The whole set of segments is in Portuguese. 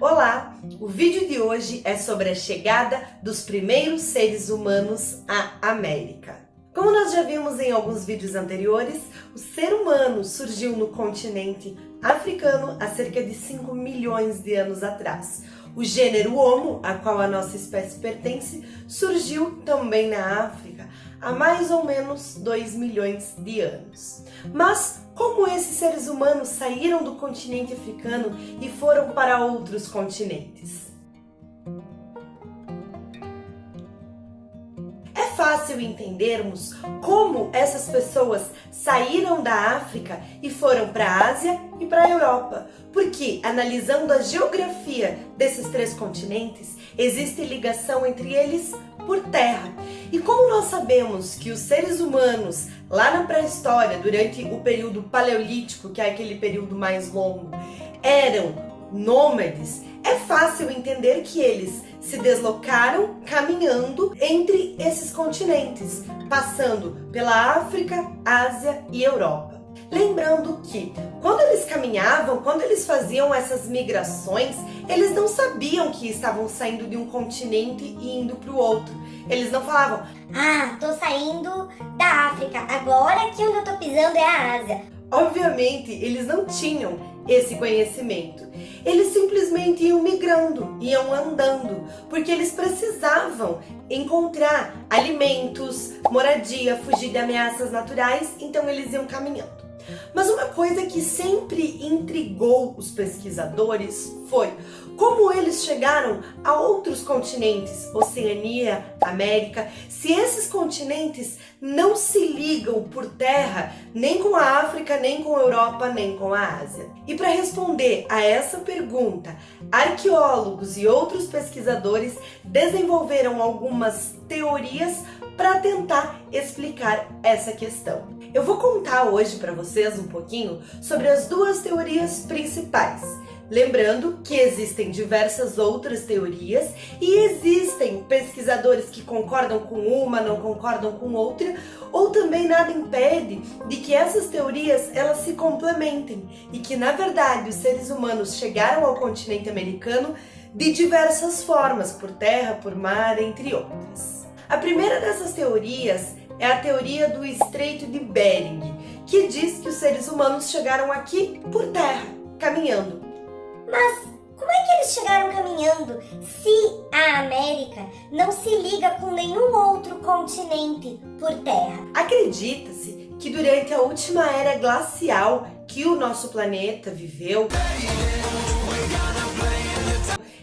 Olá! O vídeo de hoje é sobre a chegada dos primeiros seres humanos à América. Como nós já vimos em alguns vídeos anteriores, o ser humano surgiu no continente africano há cerca de 5 milhões de anos atrás. O gênero Homo, a qual a nossa espécie pertence, surgiu também na África há mais ou menos 2 milhões de anos. Mas como esses seres humanos saíram do continente africano e foram para outros continentes? É fácil entendermos como essas pessoas saíram da África e foram para a Ásia e para a Europa, porque analisando a geografia desses três continentes, existe ligação entre eles por terra. E como nós sabemos que os seres humanos, lá na pré-história, durante o período paleolítico, que é aquele período mais longo, eram nômades, é fácil entender que eles se deslocaram caminhando entre esses continentes, passando pela África, Ásia e Europa. Lembrando que quando eles caminhavam, quando eles faziam essas migrações, eles não sabiam que estavam saindo de um continente e indo para o outro. Eles não falavam, tô saindo da África, agora que onde eu tô pisando é a Ásia. Obviamente, eles não tinham esse conhecimento. Eles simplesmente iam migrando, iam andando, porque eles precisavam encontrar alimentos, moradia, fugir de ameaças naturais, então eles iam caminhando. Mas uma coisa que sempre intrigou os pesquisadores foi como eles chegaram a outros continentes, Oceania, América, se esses continentes não se ligam por terra nem com a África, nem com a Europa, nem com a Ásia. E para responder a essa pergunta, arqueólogos e outros pesquisadores desenvolveram algumas teorias para tentar explicar essa questão. Eu vou contar hoje para vocês um pouquinho sobre as duas teorias principais. Lembrando que existem diversas outras teorias e existem pesquisadores que concordam com uma, não concordam com outra, ou também nada impede de que essas teorias elas se complementem e que na verdade os seres humanos chegaram ao continente americano de diversas formas, por terra, por mar, entre outras. A primeira dessas teorias é a teoria do Estreito de Bering, que diz que os seres humanos chegaram aqui por terra, caminhando. Mas como é que eles chegaram caminhando se a América não se liga com nenhum outro continente por terra? Acredita-se que durante a última era glacial que o nosso planeta viveu,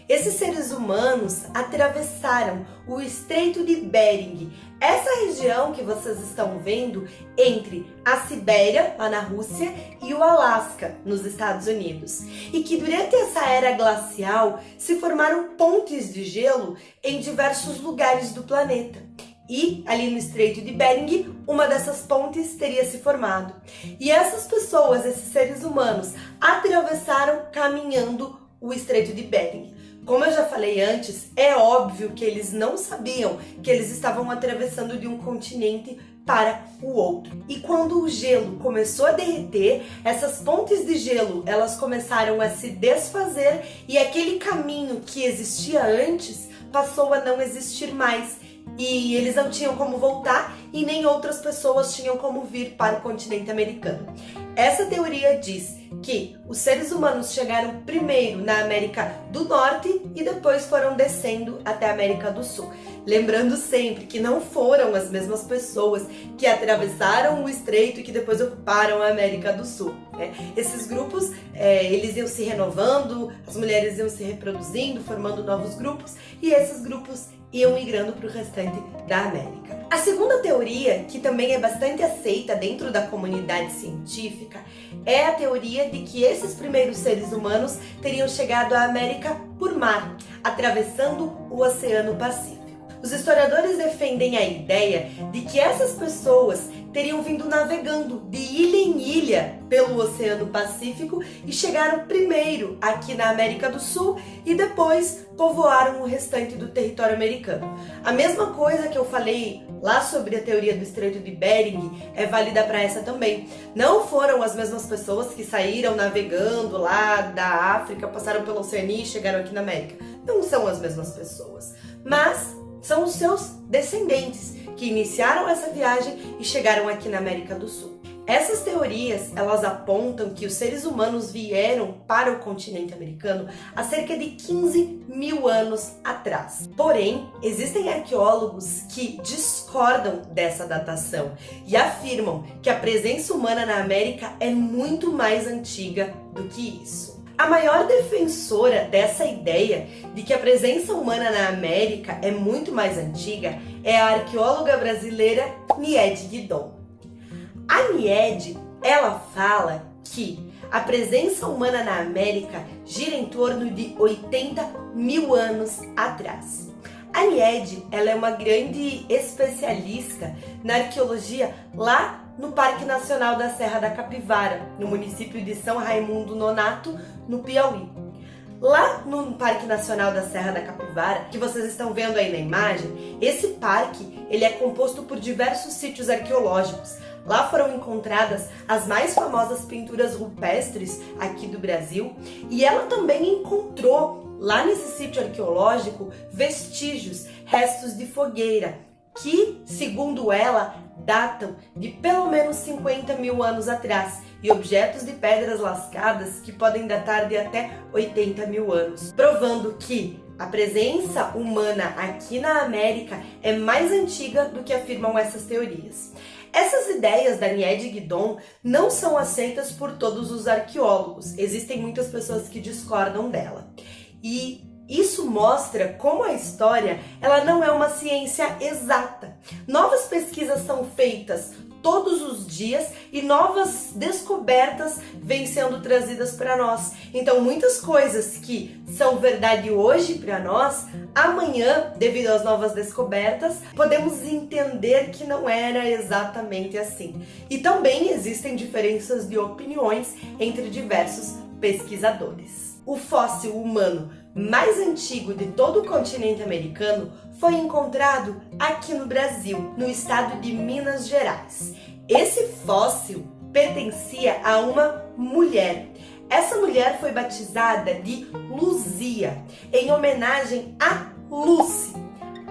esses seres humanos atravessaram o Estreito de Bering, essa região que vocês estão vendo entre a Sibéria, lá na Rússia, e o Alasca, nos Estados Unidos. E que durante essa era glacial se formaram pontes de gelo em diversos lugares do planeta. E ali no Estreito de Bering, uma dessas pontes teria se formado. E essas pessoas, esses seres humanos, atravessaram caminhando o Estreito de Bering. Como eu já falei antes, é óbvio que eles não sabiam que eles estavam atravessando de um continente para o outro. E quando o gelo começou a derreter, essas pontes de gelo, elas começaram a se desfazer e aquele caminho que existia antes passou a não existir mais. E eles não tinham como voltar e nem outras pessoas tinham como vir para o continente americano. Essa teoria diz que os seres humanos chegaram primeiro na América do Norte e depois foram descendo até a América do Sul. Lembrando sempre que não foram as mesmas pessoas que atravessaram o estreito e que depois ocuparam a América do Sul, né? Esses grupos, eles iam se renovando, as mulheres iam se reproduzindo, formando novos grupos e esses grupos iam migrando para o restante da América. A segunda teoria, que também é bastante aceita dentro da comunidade científica, é a teoria de que esses primeiros seres humanos teriam chegado à América por mar, atravessando o Oceano Pacífico. Os historiadores defendem a ideia de que essas pessoas teriam vindo navegando de ilha em ilha pelo Oceano Pacífico e chegaram primeiro aqui na América do Sul e depois povoaram o restante do território americano. A mesma coisa que eu falei lá sobre a teoria do Estreito de Bering é válida para essa também. Não foram as mesmas pessoas que saíram navegando lá da África, passaram pela Oceania e chegaram aqui na América. Não são as mesmas pessoas, mas são os seus descendentes que iniciaram essa viagem e chegaram aqui na América do Sul. Essas teorias, elas apontam que os seres humanos vieram para o continente americano há cerca de 15 mil anos atrás. Porém, existem arqueólogos que discordam dessa datação e afirmam que a presença humana na América é muito mais antiga do que isso. A maior defensora dessa ideia de que a presença humana na América é muito mais antiga é a arqueóloga brasileira Niede Guidon. A Niede, ela fala que a presença humana na América gira em torno de 80 mil anos atrás. A Niede, ela é uma grande especialista na arqueologia lá no Parque Nacional da Serra da Capivara, no município de São Raimundo Nonato, no Piauí. Lá no Parque Nacional da Serra da Capivara, que vocês estão vendo aí na imagem, esse parque ele é composto por diversos sítios arqueológicos. Lá foram encontradas as mais famosas pinturas rupestres aqui do Brasil e ela também encontrou lá nesse sítio arqueológico vestígios, restos de fogueira, que, segundo ela, datam de pelo menos 50 mil anos atrás e objetos de pedras lascadas que podem datar de até 80 mil anos, provando que a presença humana aqui na América é mais antiga do que afirmam essas teorias. Essas ideias da Niede Guidon não são aceitas por todos os arqueólogos, existem muitas pessoas que discordam dela. E isso mostra como a história ela não é uma ciência exata. Novas pesquisas são feitas todos os dias e novas descobertas vêm sendo trazidas para nós. Então, muitas coisas que são verdade hoje para nós, amanhã, devido às novas descobertas, podemos entender que não era exatamente assim. E também existem diferenças de opiniões entre diversos pesquisadores. O fóssil humano mais antigo de todo o continente americano foi encontrado aqui no Brasil, no estado de Minas Gerais. Esse fóssil pertencia a uma mulher. Essa mulher foi batizada de Luzia, em homenagem a Lucy.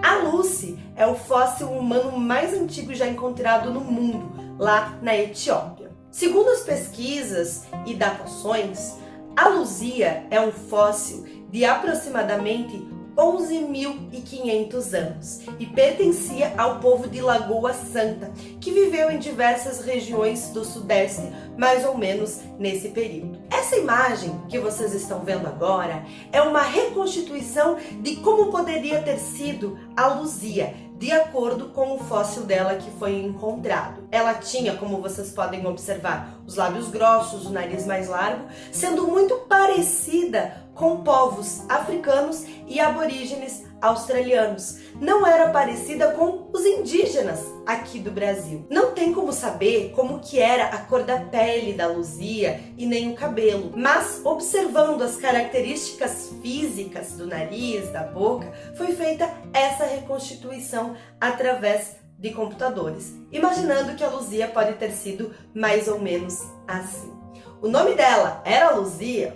A Lucy é o fóssil humano mais antigo já encontrado no mundo, lá na Etiópia. Segundo as pesquisas e datações, a Luzia é um fóssil de aproximadamente 11.500 anos e pertencia ao povo de Lagoa Santa, que viveu em diversas regiões do Sudeste, mais ou menos nesse período. Essa imagem que vocês estão vendo agora é uma reconstituição de como poderia ter sido a Luzia, de acordo com o fóssil dela que foi encontrado. Ela tinha, como vocês podem observar, os lábios grossos, o nariz mais largo, sendo muito parecida com povos africanos e aborígenes australianos. Não era parecida com os indígenas aqui do Brasil. Não tem como saber como que era a cor da pele da Luzia e nem o cabelo, mas observando as características físicas do nariz, da boca, foi feita essa reconstituição através de computadores, imaginando que a Luzia pode ter sido mais ou menos assim. O nome dela era Luzia?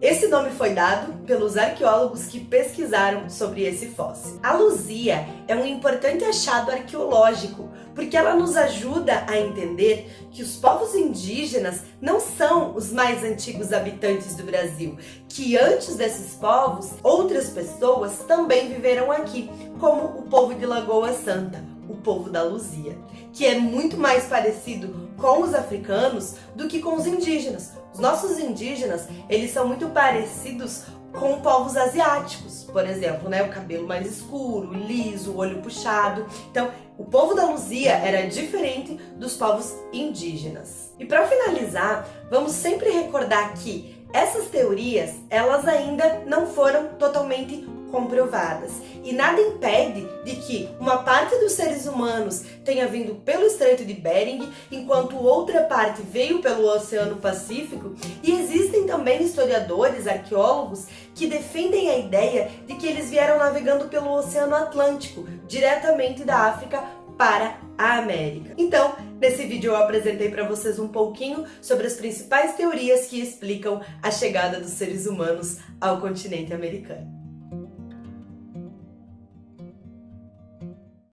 Esse nome foi dado pelos arqueólogos que pesquisaram sobre esse fóssil. A Luzia é um importante achado arqueológico, porque ela nos ajuda a entender que os povos indígenas não são os mais antigos habitantes do Brasil, que antes desses povos, outras pessoas também viveram aqui, como o povo de Lagoa Santa, o povo da Luzia, que é muito mais parecido com os africanos do que com os indígenas. Os nossos indígenas, eles são muito parecidos com povos asiáticos, por exemplo, né? O cabelo mais escuro, liso, o olho puxado. Então, o povo da Luzia era diferente dos povos indígenas. E para finalizar, vamos sempre recordar que essas teorias, elas ainda não foram totalmente comprovadas. E nada impede de que uma parte dos seres humanos tenha vindo pelo Estreito de Bering, enquanto outra parte veio pelo Oceano Pacífico. E existem também historiadores, arqueólogos, que defendem a ideia de que eles vieram navegando pelo Oceano Atlântico, diretamente da África para a América. Então, nesse vídeo eu apresentei para vocês um pouquinho sobre as principais teorias que explicam a chegada dos seres humanos ao continente americano.